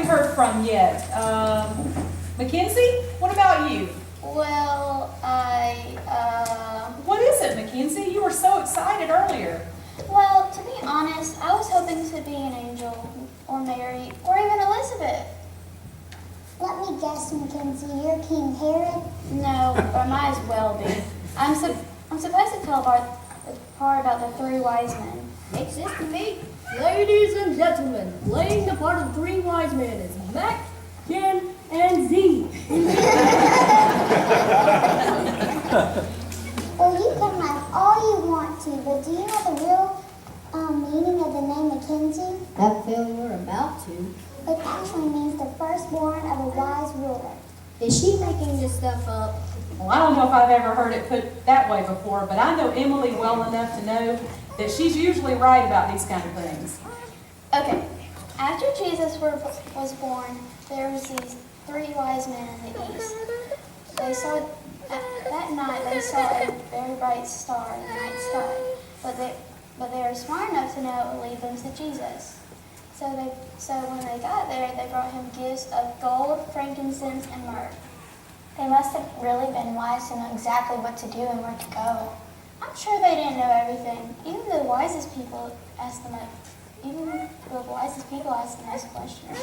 heard from yet. Mackenzie, what about you? Well, What is it, Mackenzie? You were so excited earlier. Well, to be honest, I was hoping to be an angel, or Mary, or even Elizabeth. Let me guess, Mackenzie, you're King Herod? No, but I might as well be. I'm supposed to tell the part about the three wise men. Makes sense to me. Ladies and gentlemen, playing the part of three wise men is Mac, Ken, and Z. Well, you can laugh all you want to, but do you know the real meaning of the name Mackenzie? I feel you're about to. It actually means the firstborn of a wise ruler. Is she making this stuff up? Well, I don't know if I've ever heard it put that way before, but I know Emily well enough to know that she's usually right about these kind of things. Okay, after Jesus was born, there was these three wise men in the east. That night they saw a very bright star in the night sky, but they were smart enough to know it would lead them to Jesus. So when they got there, they brought him gifts of gold, frankincense, and myrrh. They must have really been wise to know exactly what to do and where to go. I'm sure they didn't know everything. Even the wisest people asked the most questions.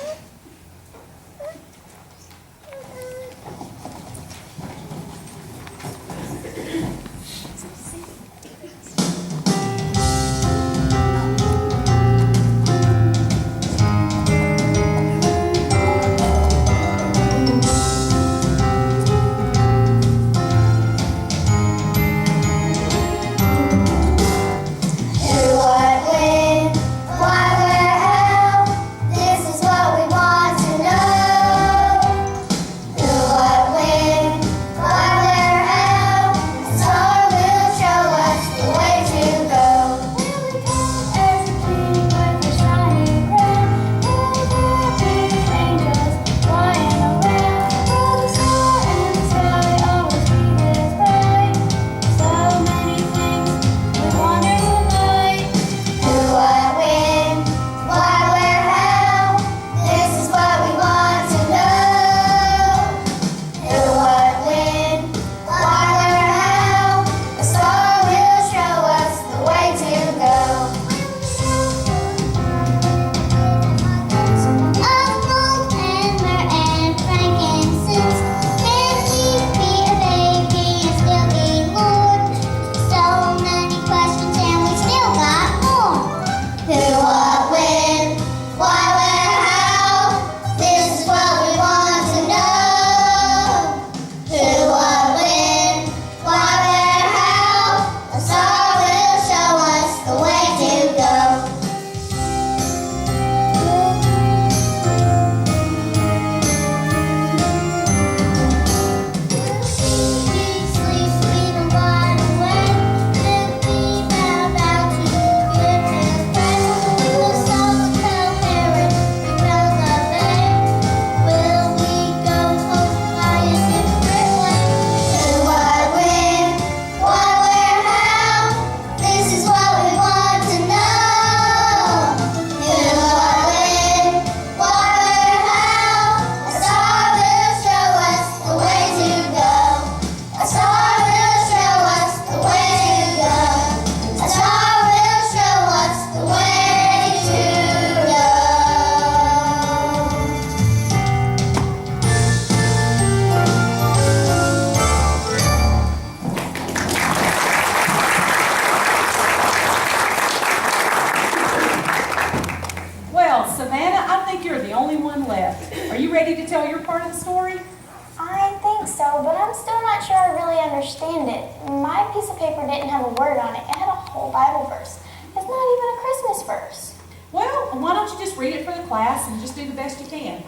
ready to tell your part of the story? I think so, but I'm still not sure I really understand it. My piece of paper didn't have a word on it. It had a whole Bible verse. It's not even a Christmas verse. Well, why don't you just read it for the class and just do the best you can?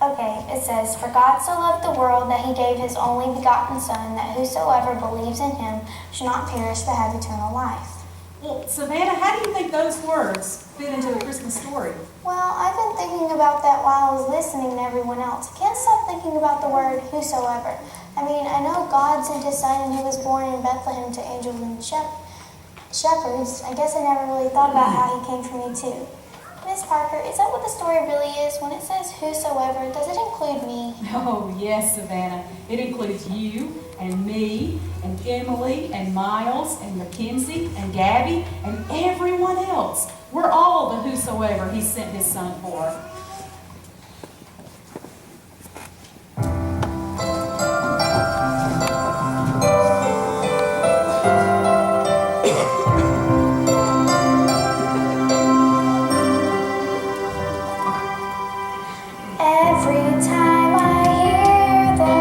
Okay, it says, "For God so loved the world that he gave his only begotten Son, that whosoever believes in him should not perish but have eternal life." Well, Savannah, how do you think those words fit into the Christmas story? Well, I've been thinking about that while I was listening to everyone else. I can't stop thinking about the word whosoever. I mean, I know God sent his Son and he was born in Bethlehem to angels and shepherds. I guess I never really thought about how he came for me too. Miss Parker, is that what the story really is? When it says whosoever, does it include me? Oh, yes, Savannah. It includes you and me and Emily and Miles and Mackenzie and Gabby and everyone else. We're all the whosoever he sent his son for. Every time I hear the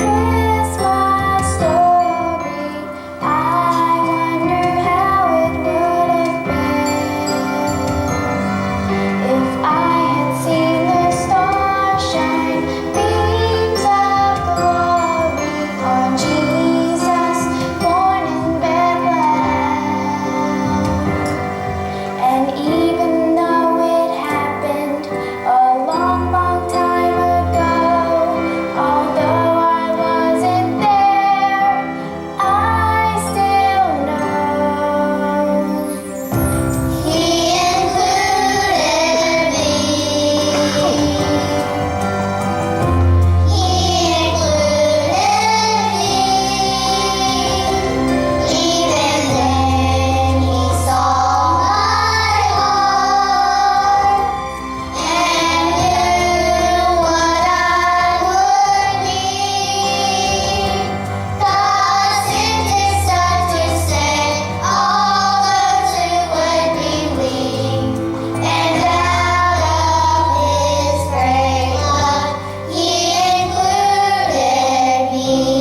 Christmas story, I wonder how it would have been if I had seen the stars shine, beams of glory on Jesus born in Bethlehem. And even though it happened a long, long time ago, although I wasn't there, I still know He included me. He included me. Even then He saw my heart and knew what I would need. God sent His Son to save all those who would believe, and out of His great love He included me. He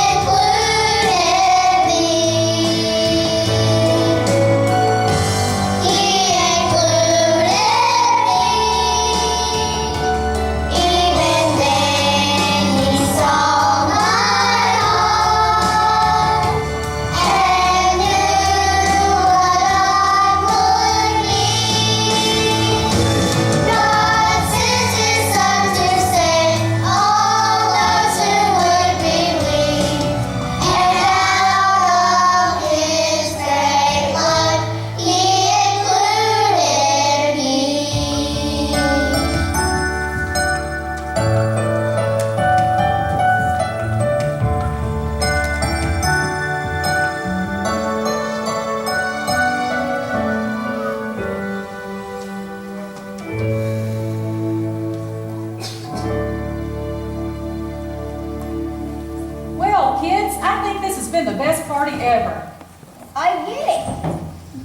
included me. He included me. Even then He saw my heart and knew what I would need. God sent His Son to save all those who would believe, and out of His great love He included me. Well, kids, I think this has been the best party ever. I get it.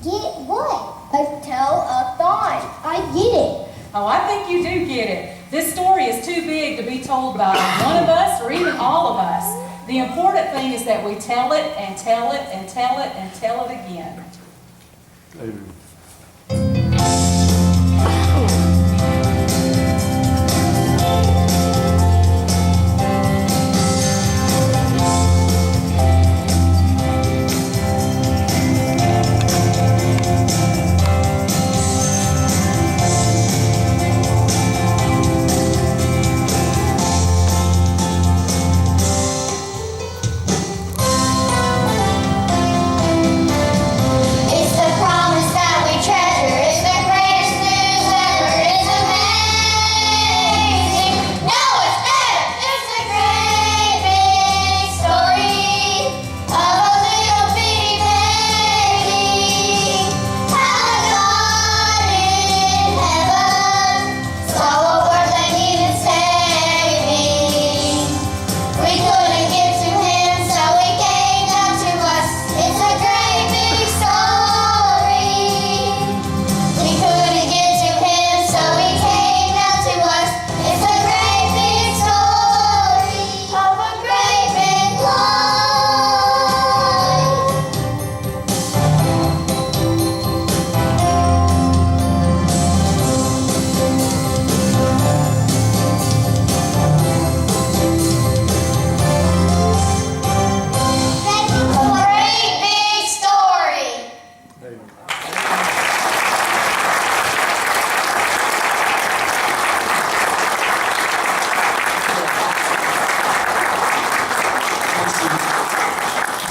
Get what? A tell-a-thon. I get it. Oh, I think you do get it. This story is too big to be told by one of us or even all of us. The important thing is that we tell it and tell it and tell it and tell it again. It's the promise that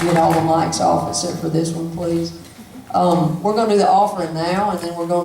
get all the mics off except for this one, please. We're gonna do the offering now, and then we're gonna